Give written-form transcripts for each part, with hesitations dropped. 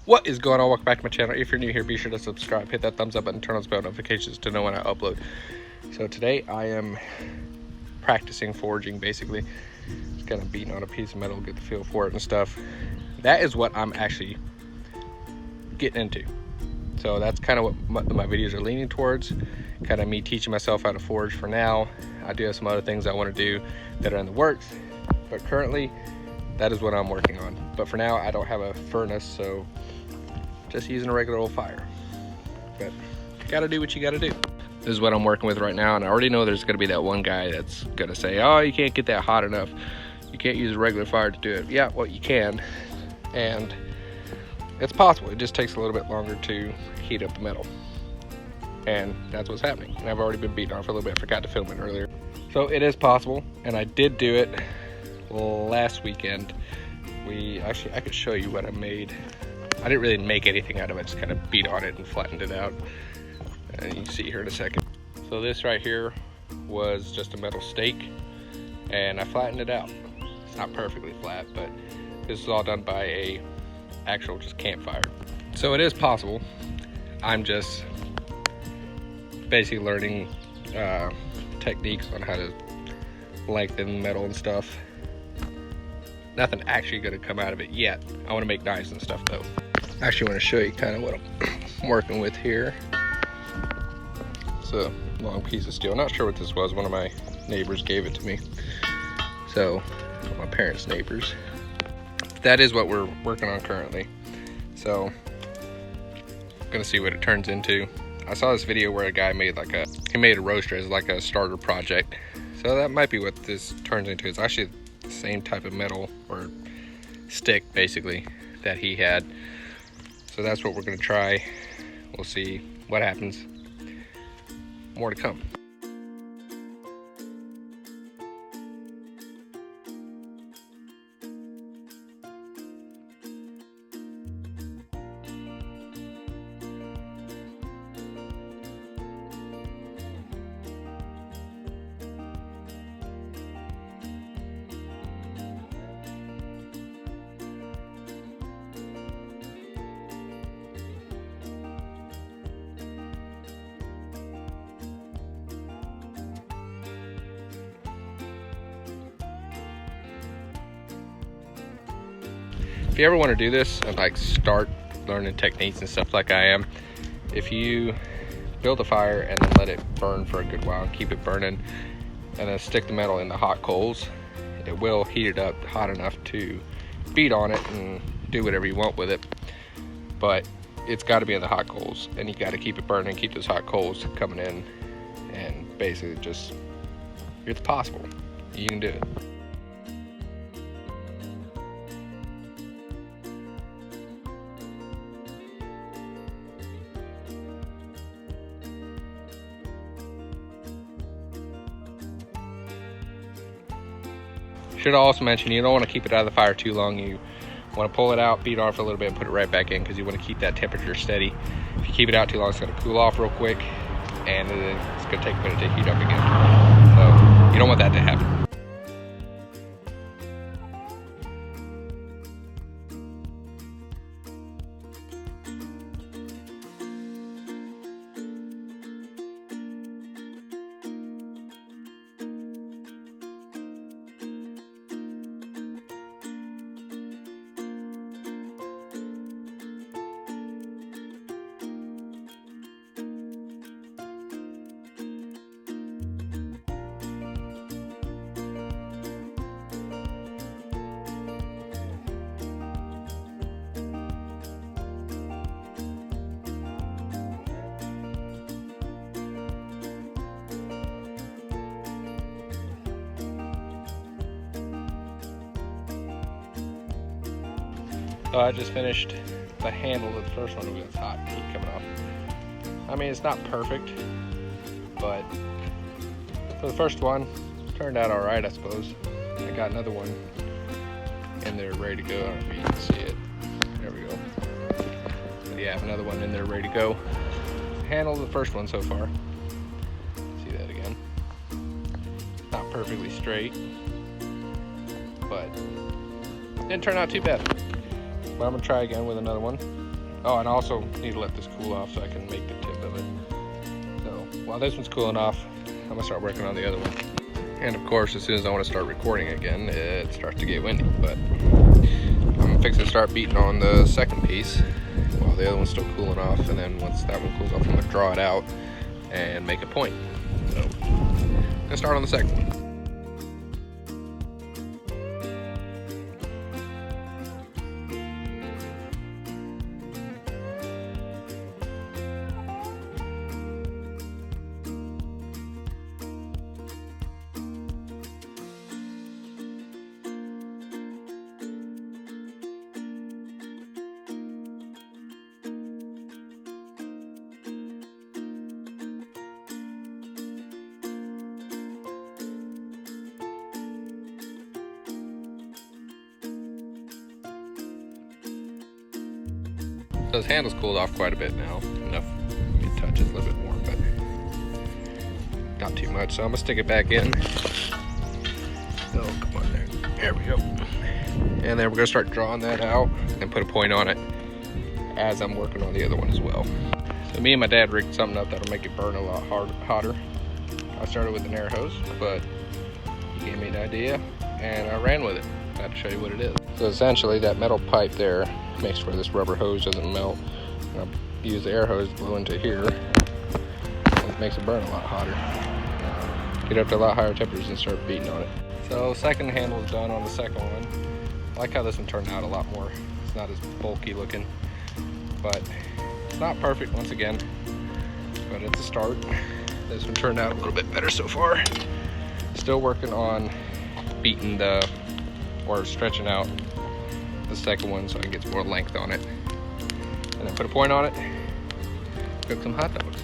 What is going on? Welcome back to my channel. If you're new here, be sure to subscribe, hit that thumbs up button, turn on bell notifications to know when I upload. So today I am practicing forging, basically. Just kind of beating on a piece of metal, get the feel for it and stuff. That is what I'm actually getting into. So that's kind of what my videos are leaning towards. Kind of me teaching myself how to forge for now. I do have some other things I want to do that are in the works, but currently that is what I'm working on. But for now, I don't have a furnace, so just using a regular old fire. But you gotta do what you gotta do. This is what I'm working with right now, and I already know there's gonna be that one guy that's gonna say, oh, you can't get that hot enough. You can't use a regular fire to do it. Yeah, well, you can, and it's possible. It just takes a little bit longer to heat up the metal. And that's what's happening. And I've already been beating on for a little bit. I forgot to film it earlier. So it is possible, and I did do it last weekend. I could show you what I made. I didn't really make anything out of it, just kind of beat on it and flattened it out. And you can see here in a second. So this right here was just a metal stake, and I flattened it out. It's not perfectly flat, but this is all done by a actual just campfire. So it is possible. I'm just basically learning techniques on how to lengthen metal and stuff. Nothing actually gonna come out of it yet. I wanna make knives and stuff though. I actually wanna show you kind of what I'm working with here. It's a long piece of steel. Not sure what this was. One of my neighbors gave it to me. So, my parents' neighbors. That is what we're working on currently. So, gonna see what it turns into. I saw this video where a guy made he made a roaster as like a starter project. So that might be what this turns into. It's actually the same type of metal or stick basically that he had. So that's what we're gonna try. We'll see what happens. More to come. If you ever want to do this and like start learning techniques and stuff like I am, if you build a fire and then let it burn for a good while and keep it burning, and then stick the metal in the hot coals, it will heat it up hot enough to beat on it and do whatever you want with it. But it's got to be in the hot coals, and you got to keep it burning, keep those hot coals coming in, and basically just, it's possible. You can do it. Should also mention, you don't want to keep it out of the fire too long. You want to pull it out, beat off a little bit, and put it right back in, because you want to keep that temperature steady. If you keep it out too long, it's going to cool off real quick, and then it's going to take a minute to heat up again. So you don't want that to happen. So I just finished the handle of the first one. It's hot, heat coming off. I mean, it's not perfect, but for the first one, turned out all right, I suppose. I got another one in there ready to go. I don't know if you can see it. There we go. But yeah, I have another one in there ready to go. Handle of the first one so far. See that again. Not perfectly straight, but didn't turn out too bad. But I'm gonna try again with another one. Oh, and I also need to let this cool off so I can make the tip of it. So while this one's cooling off, I'm gonna start working on the other one. And of course, as soon as I want to start recording again, it starts to get windy. But I'm fixing to start beating on the second piece while the other one's still cooling off. And then once that one cools off, I'm gonna draw it out and make a point. So I'm gonna start on the second one. So his handle's cooled off quite a bit now. Enough it touches a little bit more, but not too much. So I'm gonna stick it back in. Oh, come on there. There we go. And then we're gonna start drawing that out and put a point on it as I'm working on the other one as well. So me and my dad rigged something up that'll make it burn a lot hotter. I started with an air hose, but he gave me an idea and I ran with it. I had to show you what it is. So essentially that metal pipe there makes sure this rubber hose doesn't melt. And I'll use the air hose to blow into here. It makes it burn a lot hotter. Get up to a lot higher temperatures and start beating on it. So second handle is done on the second one. I like how this one turned out a lot more. It's not as bulky looking, but it's not perfect once again, but it's a start. This one turned out a little bit better so far. Still working on beating or stretching out the second one so I can get some more length on it. And then put a point on it, cook some hot dogs.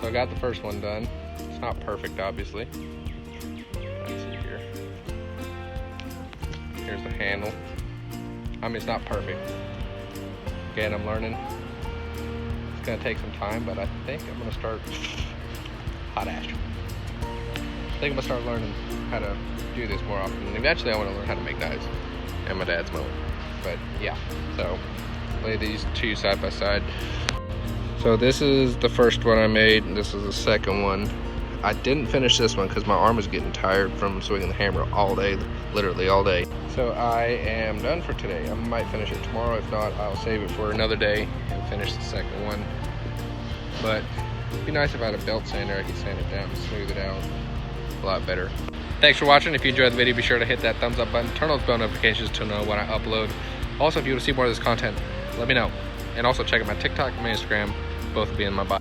So I got the first one done. It's not perfect, obviously. Let's see here. Here's the handle. I mean, it's not perfect. Again, I'm learning. It's gonna take some time, but I think I'm gonna start hot ash. I think I'm gonna start learning how to do this more often. And eventually I wanna learn how to make knives and my dad's mower. But yeah, so lay these two side by side. So this is the first one I made, and this is the second one. I didn't finish this one because my arm was getting tired from swinging the hammer all day, literally all day. So I am done for today. I might finish it tomorrow. If not, I'll save it for another day and finish the second one. But it'd be nice if I had a belt sander. I could sand it down and smooth it out a lot better. Thanks for watching. If you enjoyed the video, be sure to hit that thumbs up button, turn on those bell notifications to know when I upload. Also, if you want to see more of this content, let me know. And also check out my TikTok and my Instagram. Both will be in my bio.